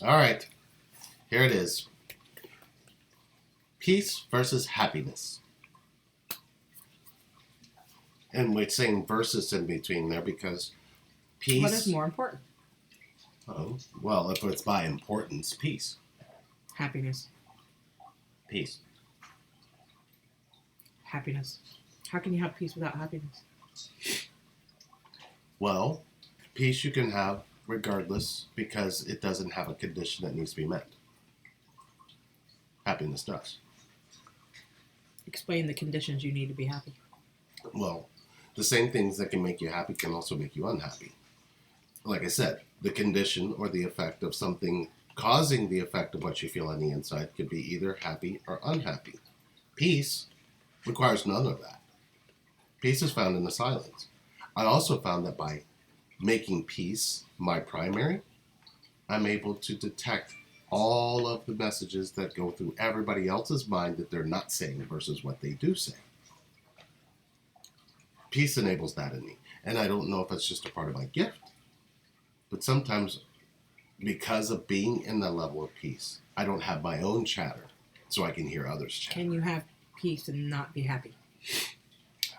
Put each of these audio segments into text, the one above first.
All right, here it is. Peace versus happiness. And we're saying versus in between there because peace... What is more important? Oh, well, if it's by importance, peace. Happiness. Peace. Happiness. How can you have peace without happiness? Well, peace you can have regardless because it doesn't have a condition that needs to be met. Happiness does. Explain the conditions you need to be happy. Well, the same things that can make you happy can also make you unhappy. Like I said, the condition or the effect of something causing the effect of what you feel on the inside could be either happy or unhappy. Peace requires none of that. Peace is found in the silence. I also found that by making peace my primary, I'm able to detect all of the messages that go through everybody else's mind that they're not saying versus what they do say. Peace enables that in me. And I don't know if it's just a part of my gift, but sometimes because of being in that level of peace, I don't have my own chatter, so I can hear others chatter. Can you have peace and not be happy?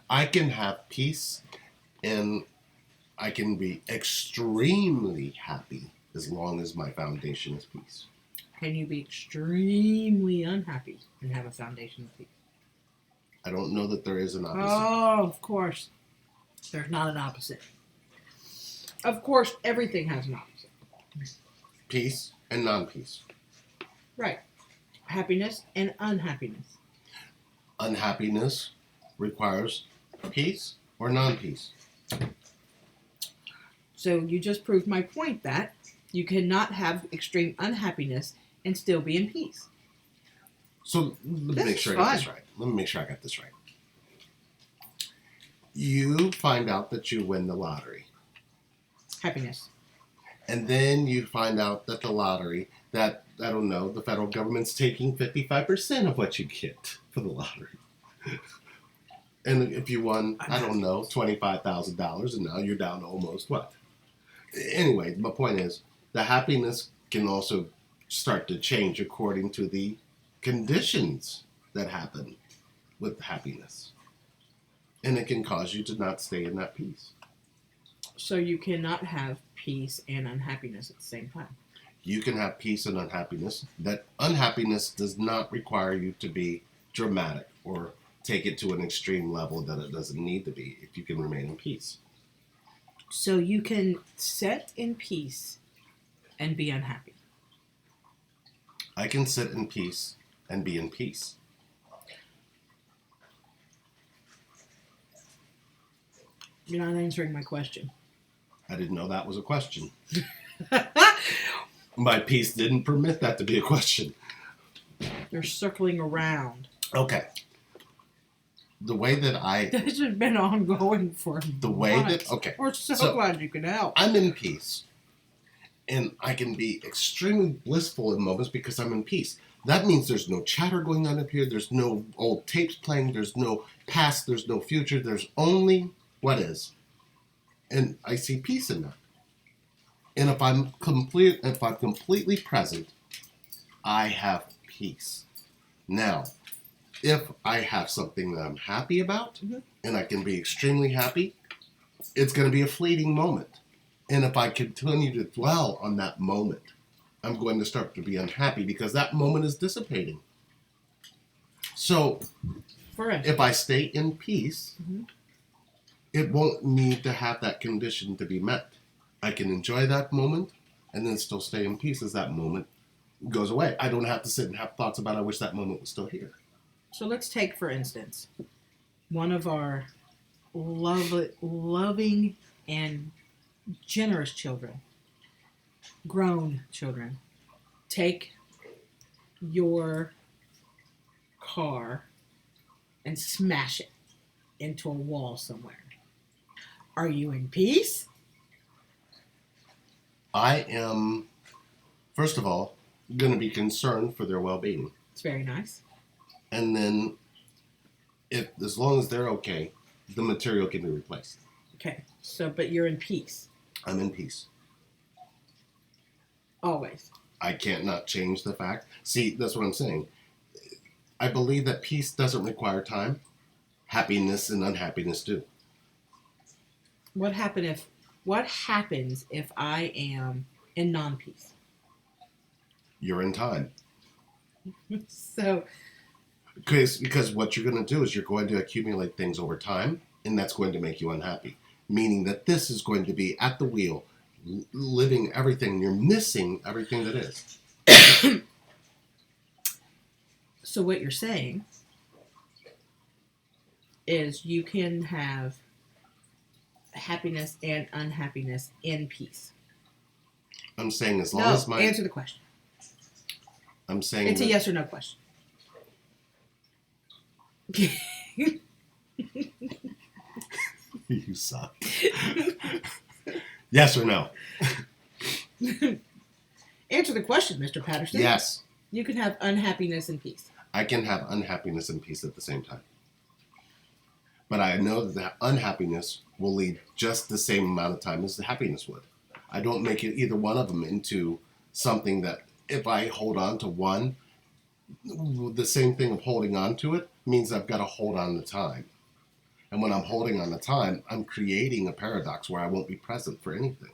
I can have peace and I can be extremely happy as long as my foundation is peace. Can you be extremely unhappy and have a foundation of peace? I don't know that there is an opposite. Oh, of course. There's not an opposite. Of course, everything has an opposite. Peace and non-peace. Right. Happiness and unhappiness. Unhappiness requires peace or non-peace. So you just proved my point that you cannot have extreme unhappiness and still be in peace. So let me make sure I got this right. Let me make sure I got this right. You find out that you win the lottery. Happiness. And then you find out that the lottery, that, I don't know, the federal government's taking 55% of what you get for the lottery. And if you won, I don't know, $25,000, and now you're down to almost what? Anyway, my point is, the happiness can also start to change according to the conditions that happen with happiness. And it can cause you to not stay in that peace. So you cannot have peace and unhappiness at the same time. You can have peace and unhappiness. That unhappiness does not require you to be dramatic or take it to an extreme level that it doesn't need to be if you can remain in peace. So you can sit in peace and be unhappy. I can sit in peace and be in peace. You're not answering my question. I didn't know that was a question. My peace didn't permit that to be a question. You're circling around. Okay. The way that I... This has been ongoing for The way months. that... Okay. We're so glad you can help. I'm in peace. And I can be extremely blissful in moments because I'm in peace. That means there's no chatter going on up here. There's no old tapes playing. There's no past. There's no future. There's only what is. And I see peace in that. And if I'm completely present, I have peace. Now, if I have something that I'm happy about, and I can be extremely happy, it's going to be a fleeting moment. And if I continue to dwell on that moment, I'm going to start to be unhappy because that moment is dissipating. So, if I stay in peace, it won't need to have that condition to be met. I can enjoy that moment and then still stay in peace as that moment goes away. I don't have to sit and have thoughts about I wish that moment was still here. So let's take, for instance, one of our loving and generous children, grown children. Take your car and smash it into a wall somewhere. Are you in peace? I am, first of all, going to be concerned for their well-being. It's very nice. And then, as long as they're okay, the material can be replaced. Okay, so, but you're in peace. I'm in peace. Always. I can't not change the fact. See, that's what I'm saying. I believe that peace doesn't require time. Happiness and unhappiness do. What happens if I am in non-peace? You're in time. So Because what you're going to do is you're going to accumulate things over time, and that's going to make you unhappy. Meaning that this is going to be at the wheel, living everything. You're missing everything that is. so what you're saying is you can have happiness and unhappiness in peace. I'm saying as long No, as my... answer the question. I'm saying It's a yes or no question. You suck. Yes or no? Answer the question, Mr. Patterson. Yes. You can have unhappiness and peace. I can have unhappiness and peace at the same time. But I know that unhappiness will lead just the same amount of time as the happiness would. I don't make it either one of them into something that if I hold on to one, the same thing of holding on to it means I've got to hold on to time. And when I'm holding on to time, I'm creating a paradox where I won't be present for anything.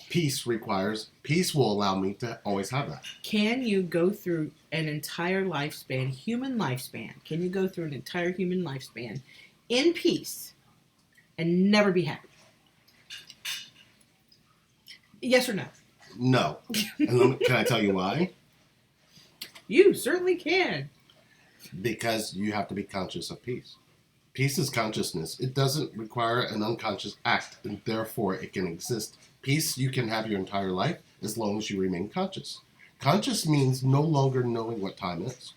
Peace will allow me to always have that. Can you go through an entire lifespan, human lifespan? Can you go through an entire human lifespan in peace and never be happy? Yes or no? No. And can I tell you why? You certainly can. Because you have to be conscious of peace. Peace is consciousness. It doesn't require an unconscious act, and therefore it can exist. Peace you can have your entire life as long as you remain conscious. Conscious means no longer knowing what time is.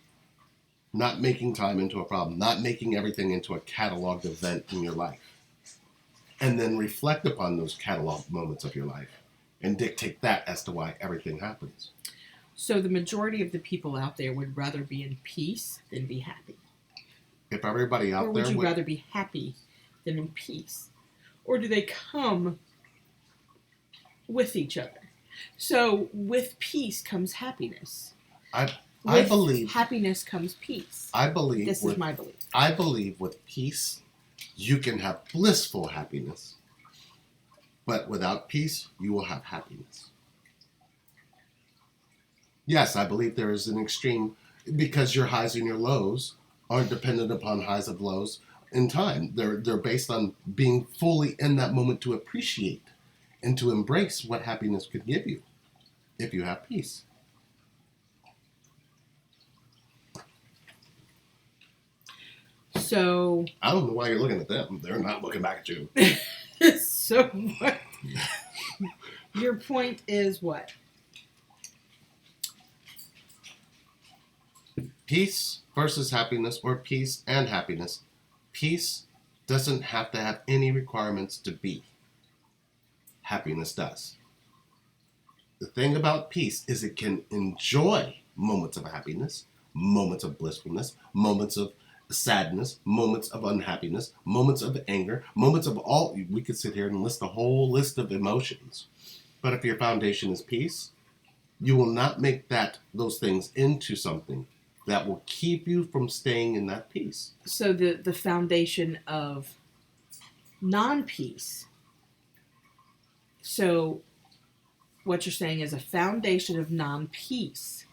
Not making time into a problem. Not making everything into a cataloged event in your life. And then reflect upon those cataloged moments of your life and dictate that as to why everything happens. So the majority of the people out there would rather be in peace than be happy. If everybody out or there would you rather be happy than in peace? Or do they come with each other? So with peace comes happiness. I With believe happiness comes peace. This is my belief. I believe with peace, you can have blissful happiness. But without peace, you will have happiness. Yes, I believe there is an extreme, because your highs and your lows are dependent upon highs and lows in time. They're based on being fully in that moment to appreciate and to embrace what happiness could give you if you have peace. So I don't know why you're looking at them. They're not looking back at you. so what? Your point is what? Peace versus happiness, or peace and happiness. Peace doesn't have to have any requirements to be. Happiness does. The thing about peace is it can enjoy moments of happiness, moments of blissfulness, moments of sadness, moments of unhappiness, moments of anger, moments of all. We could sit here and list a whole list of emotions. But if your foundation is peace, you will not make those things into something that will keep you from staying in that peace. So the foundation of non-peace. So what you're saying is a foundation of non-peace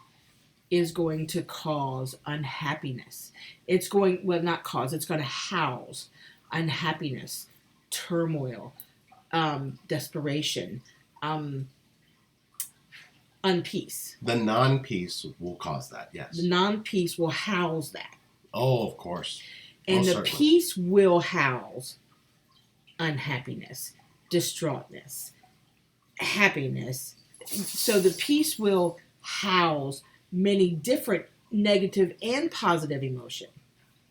is going to cause unhappiness. It's going to house unhappiness, turmoil, desperation, unpeace. The non-peace will cause that, yes. The non-peace will house that. Oh, of course. And Most the certainly. peace will house unhappiness, distraughtness, happiness. So the peace will house many different negative and positive emotion.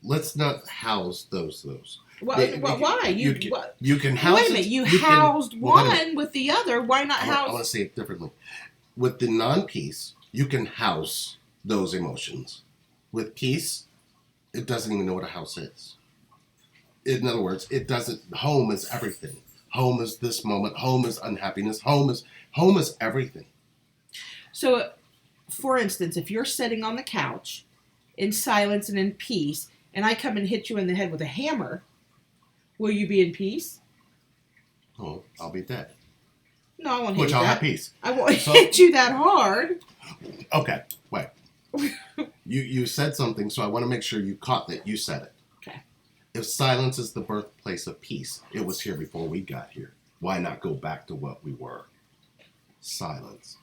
Let's not house those. Why? You can house Wait a minute. You housed one with the other. Why not house? I want to say it differently. With the non-peace, you can house those emotions. With peace, it doesn't even know what a house is. In other words, it doesn't. Home is everything. Home is this moment. Home is unhappiness. Home is everything. So, for instance, if you're sitting on the couch in silence and in peace, and I come and hit you in the head with a hammer, will you be in peace? Oh, I'll be dead. No, I won't hit Which you I'll that. have peace. I won't hit you that hard. Okay, wait. You said something, so I want to make sure you caught that you said it. Okay. If silence is the birthplace of peace, it was here before we got here. Why not go back to what we were? Silence.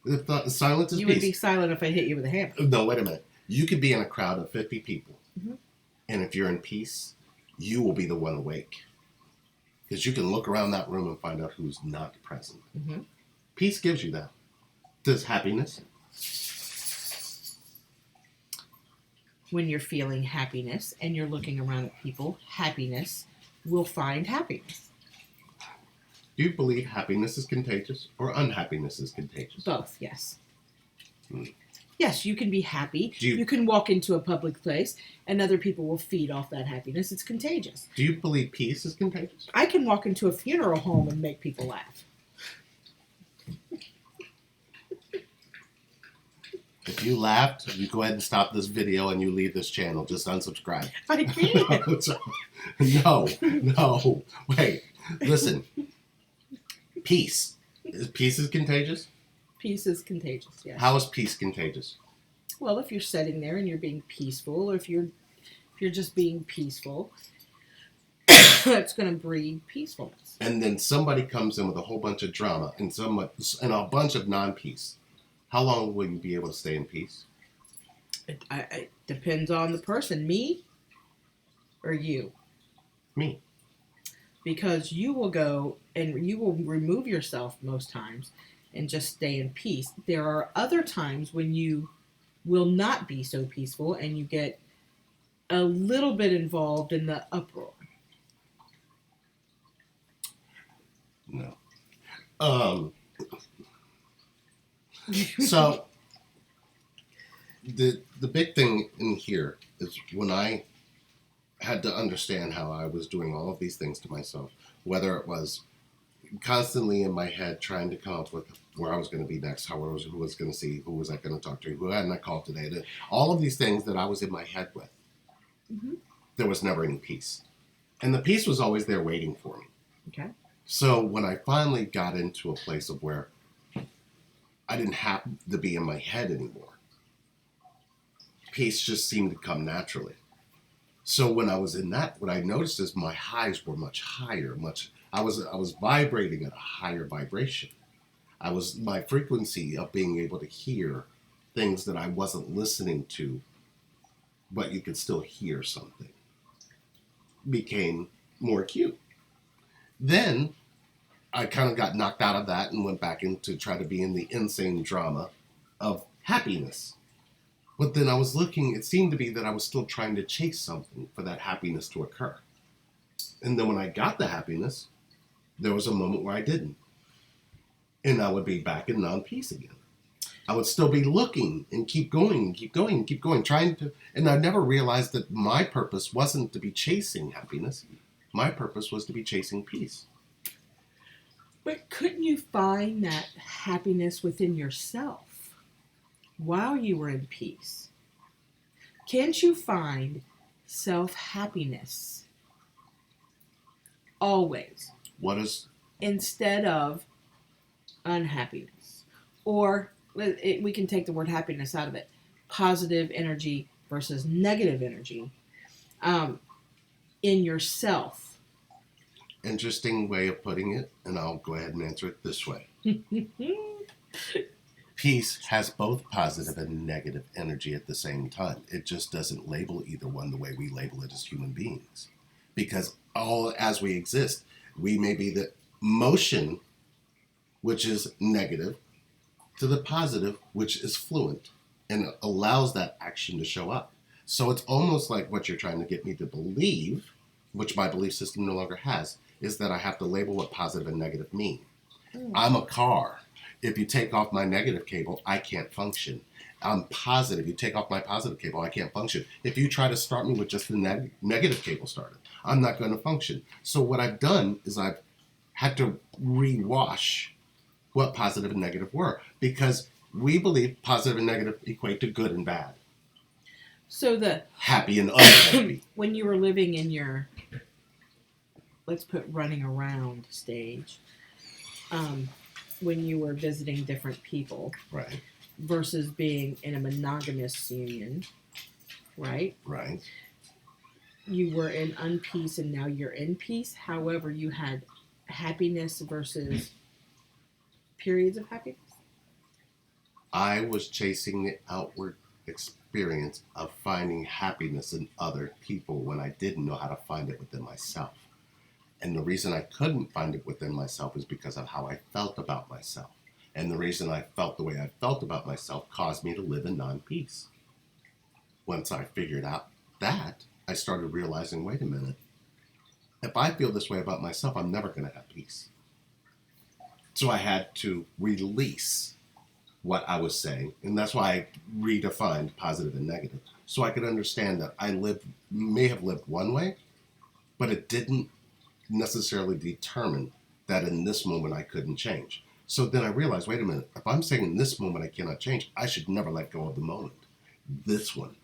If silence is You peace. would be silent if I hit you with a hammer. No, wait a minute. You could be in a crowd of 50 people, Mm-hmm. and if you're in peace, you will be the one awake. Because you can look around that room and find out who's not present. Mm-hmm. Peace gives you that. Does happiness? When you're feeling happiness and you're looking around at people, happiness will find happiness. Do you believe happiness is contagious or unhappiness is contagious? Both, yes. Hmm. Yes, you can be happy. Do you- You can walk into a public place and other people will feed off that happiness. It's contagious. Do you believe peace is contagious? I can walk into a funeral home and make people laugh. If you laughed, you go ahead and stop this video and you leave this channel. Just unsubscribe. I can't. No. Wait. Listen. Peace. Peace is contagious? Peace is contagious, yes. How is peace contagious? Well, if you're sitting there and you're being peaceful, or if you're just being peaceful, it's going to breed peacefulness. And then somebody comes in with a whole bunch of drama and a bunch of non-peace. How long will you be able to stay in peace? It depends on the person, me or you. Me. Because you will go and you will remove yourself most times and just stay in peace. There are other times when you will not be so peaceful and you get a little bit involved in the uproar. No. So the big thing in here is when I had to understand how I was doing all of these things to myself, whether it was constantly in my head trying to come up with where I was going to be next, who was going to see, who was I going to talk to, who hadn't I called today, all of these things that I was in my head with, Mm-hmm. there was never any peace. And the peace was always there waiting for me. Okay. So when I finally got into a place of where I didn't have to be in my head anymore, peace just seemed to come naturally. So when I was in that, what I noticed is my highs were much higher. I was vibrating at a higher vibration. My frequency of being able to hear things that I wasn't listening to, but you could still hear something, became more acute. Then I kind of got knocked out of that and went back into try to be in the insane drama of happiness. But then I was looking, it seemed to be that I was still trying to chase something for that happiness to occur. And then when I got the happiness, there was a moment where I didn't. And I would be back in non-peace again. I would still be looking and keep going, trying to, and I never realized that my purpose wasn't to be chasing happiness. My purpose was to be chasing peace. But couldn't you find that happiness within yourself while you were in peace? Can't you find self-happiness always What is, instead of unhappiness? Or we can take the word happiness out of it. Positive energy versus negative energy in yourself. interesting way of putting it, and I'll go ahead and answer it this way. Peace has both positive and negative energy at the same time. It just doesn't label either one the way we label it as human beings. Because all as we exist, we may be the motion, which is negative, to the positive, which is fluent, and it allows that action to show up. So it's almost like what you're trying to get me to believe, which my belief system no longer has, is that I have to label what positive and negative mean. I'm a car. If you take off my negative cable, I can't function. I'm positive. You take off my positive cable, I can't function. If you try to start me with just the negative cable started, I'm not going to function. So what I've done is I've had to rewash what positive and negative were, because We believe positive and negative equate to good and bad. So happy and unhappy. When you were living in your, let's put running around stage, when you were visiting different people, right, versus being in a monogamous union, right? Right. You were in unpeace and now you're in peace. However, you had happiness versus periods of happiness. I was chasing the outward experience of finding happiness in other people when I didn't know how to find it within myself. And the reason I couldn't find it within myself is because of how I felt about myself. And the reason I felt the way I felt about myself caused me to live in non-peace. Once I figured out that, I started realizing, wait a minute, if I feel this way about myself, I'm never going to have peace. So I had to release what I was saying, and that's why I redefined positive and negative, so I could understand that I may have lived one way, but it didn't necessarily determine that in this moment I couldn't change. So then I realized, wait a minute, if I'm saying in this moment I cannot change, I should never let go of the moment. This one.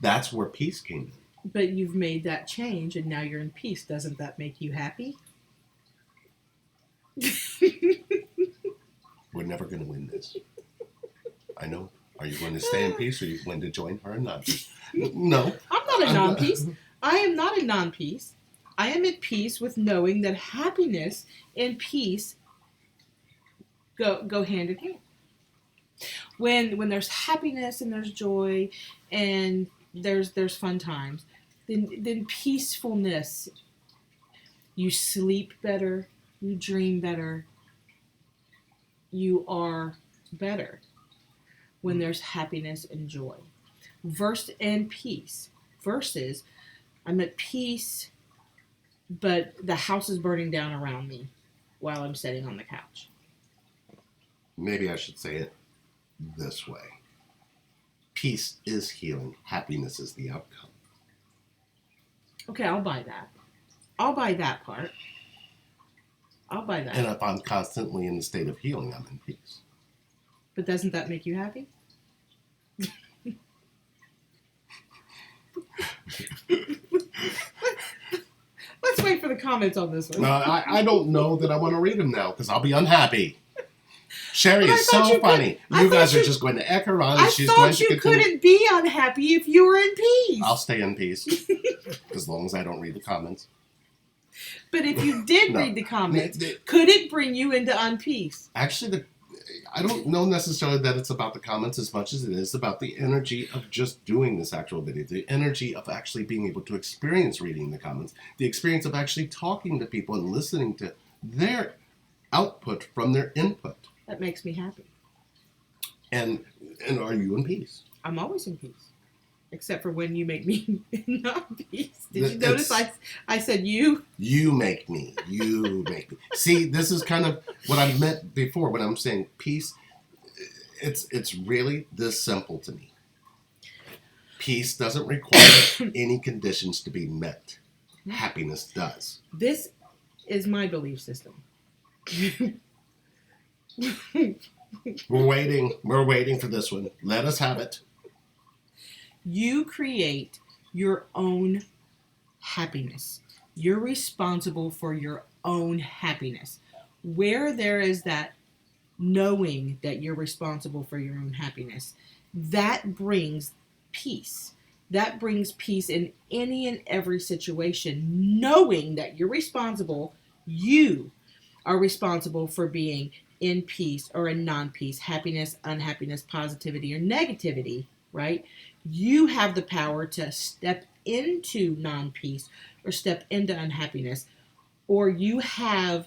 That's where peace came in. But you've made that change and now you're in peace. Doesn't that make you happy? We're never going to win this. I know. Are you going to stay in peace or are you going to join her in non-peace? No. I'm not a non-peace. I am not a non-peace. I am at peace with knowing that happiness and peace go hand in hand. When there's happiness and there's joy and there's fun times, then peacefulness. You sleep better, you dream better, you are better when there's happiness and joy. And peace. Versus, I'm at peace, but the house is burning down around me while I'm sitting on the couch. Maybe I should say it this way. Peace is healing. Happiness is the outcome. Okay, I'll buy that. I'll buy that part. I'll buy that. And if I'm constantly in the state of healing, I'm in peace. But doesn't that make you happy? Let's wait for the comments on this one. No, I don't know that I want to read them now because I'll be unhappy. Sherry is so funny. You guys are just going to echo on and she's going to continue. I thought you couldn't be unhappy if you were in peace. I'll stay in peace as long as I don't read the comments. But if you did read the comments, could it bring you into unpeace? Actually, I don't know necessarily that it's about the comments as much as it is about the energy of just doing this actual video, the energy of actually being able to experience reading the comments, the experience of actually talking to people and listening to their output from their input. That makes me happy. And are you in peace? I'm always in peace. Except for when you make me not peace. Did you notice I said you? You make me. You make me. See, this is kind of what I meant before when I'm saying peace. It's really this simple to me. Peace doesn't require any conditions to be met. Happiness does. This is my belief system. We're waiting for this one. Let us have it. You create your own happiness. You're responsible for your own happiness. Where there is that knowing that you're responsible for your own happiness, that brings peace. That brings peace in any and every situation, knowing that you're responsible, you are responsible for being in peace or in non-peace, happiness, unhappiness, positivity, or negativity, right? You have the power to step into non-peace or step into unhappiness, or you have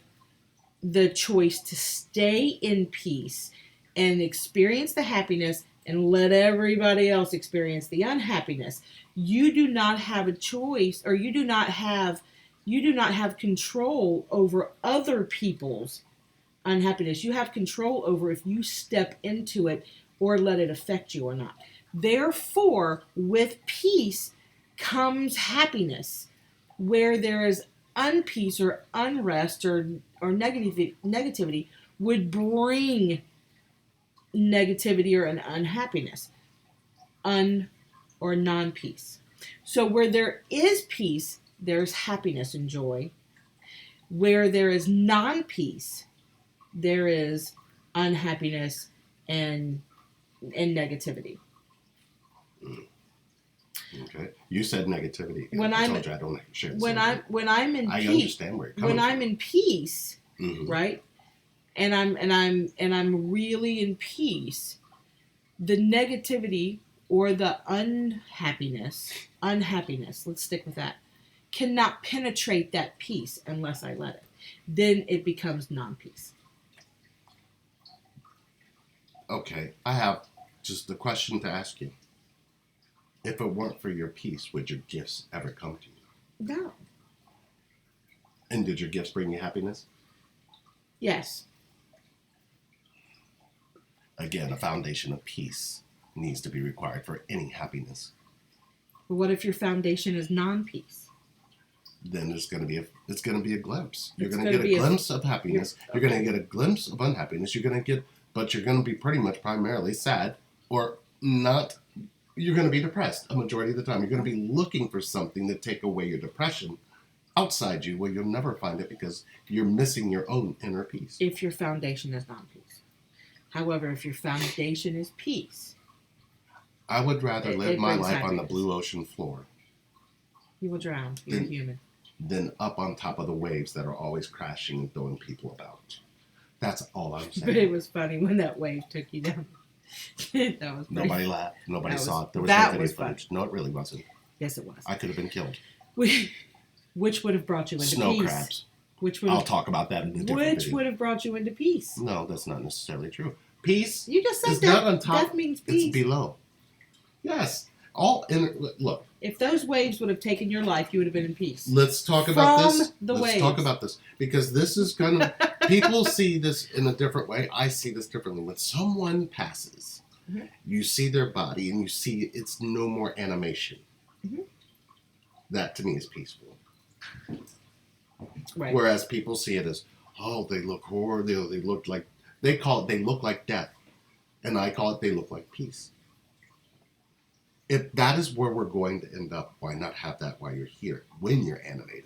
the choice to stay in peace and experience the happiness and let everybody else experience the unhappiness. You do not have a choice, or you do not have control over other people's unhappiness. You have control over if you step into it or let it affect you or not. Therefore, with peace comes happiness. Where there is unpeace or unrest or negativity would bring negativity or an unhappiness, or non-peace. So where there is peace, there's happiness and joy. Where there is non-peace, there is unhappiness and negativity. Okay. You said negativity. When I I'm told you I don't share the when same I'm view. when I'm in I peace, understand where you're coming when I'm from. in peace, Mhm. right? And I'm really in peace, the negativity or the unhappiness, let's stick with that, cannot penetrate that peace unless I let it. Then it becomes non-peace. Okay. I have just a question to ask you. If it weren't for your peace, would your gifts ever come to you? No. And did your gifts bring you happiness? Yes. Again, a foundation of peace needs to be required for any happiness. But what if your foundation is non-peace? Then it's going to be a glimpse. You're It's going to gonna get be a glimpse of happiness. You're okay. going to get a glimpse of unhappiness. But you're going to be pretty much primarily sad or not. You're going to be depressed a majority of the time. You're going to be looking for something to take away your depression outside you, where you'll never find it because you're missing your own inner peace. If your foundation is non-peace. However, if your foundation is peace, I would rather live my brings life on the happiness. blue ocean floor You will drown. You're human. than up on top of the waves that are always crashing and throwing people about. That's all I'm saying. But it was funny when that wave took you down. That was pretty Nobody laughed. Nobody That saw was- it. There was that no video was fun. footage. No, it really wasn't. Yes, it was. I could have been killed. Which would have brought you into Snow peace? crabs. Which would I'll have, talk about that in a different which video. would have brought you into peace? No, that's not necessarily true. Peace You just said is that not on top. death means It's peace. below. Yes. All in. Look. If those waves would have taken your life, you would have been in peace. Let's talk about From this. the Let's waves. talk about this because this is gonna. People see this in a different way. I see this differently. When someone passes, Mhm. you see their body and you see it's no more animation. Mhm. That to me is peaceful. Right. Whereas people see it as, oh, they look horrible. They look like they look like death, and I call it they look like peace. If that is where we're going to end up, why not have that while you're here when you're animated?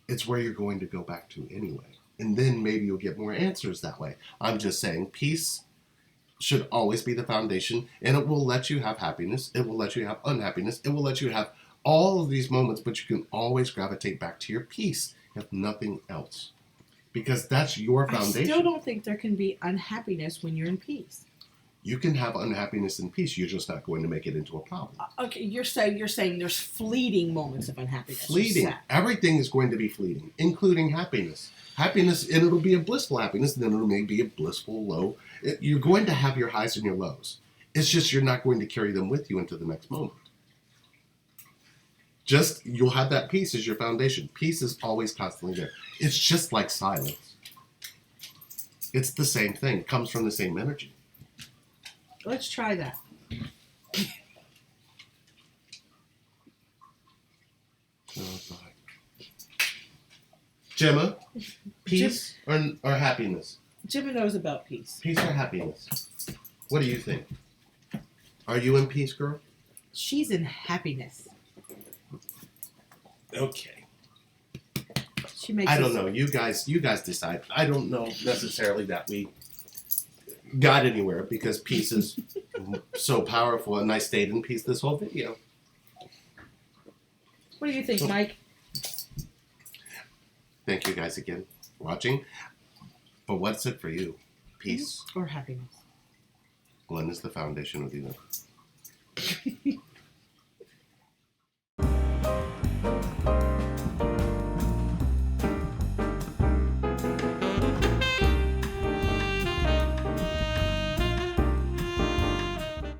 It's where you're going to go back to anyway, and then maybe you'll get more answers that way. I'm just saying, peace should always be the foundation, and it will let you have happiness. It will let you have unhappiness. It will let you have all of these moments, but you can always gravitate back to your peace, if nothing else. Because that's your foundation. I still don't think there can be unhappiness when you're in peace. You can have unhappiness and peace. You're just not going to make it into a problem. Okay, you're saying there's fleeting moments of unhappiness. Fleeting. Everything is going to be fleeting, including happiness. Happiness, and it'll be a blissful happiness, and then it'll maybe be a blissful low. You're going to have your highs and your lows. It's just you're not going to carry them with you into the next moment. Just, you'll have that peace as your foundation. Peace is always constantly there. It's just like silence. It's the same thing. It comes from the same energy. Let's try that. Oh, God. Gemma, peace or happiness? Jimmy knows about peace. Peace or happiness? What do you think? Are you in peace, girl? She's in happiness. Okay. She makes. I don't know. You guys decide. I don't know necessarily that we got anywhere because peace is so powerful, and I stayed in peace this whole video. What do you think, Mike? Thank you guys again for watching. But what's it for you? Peace? Or happiness? Glenn is the foundation of the universe.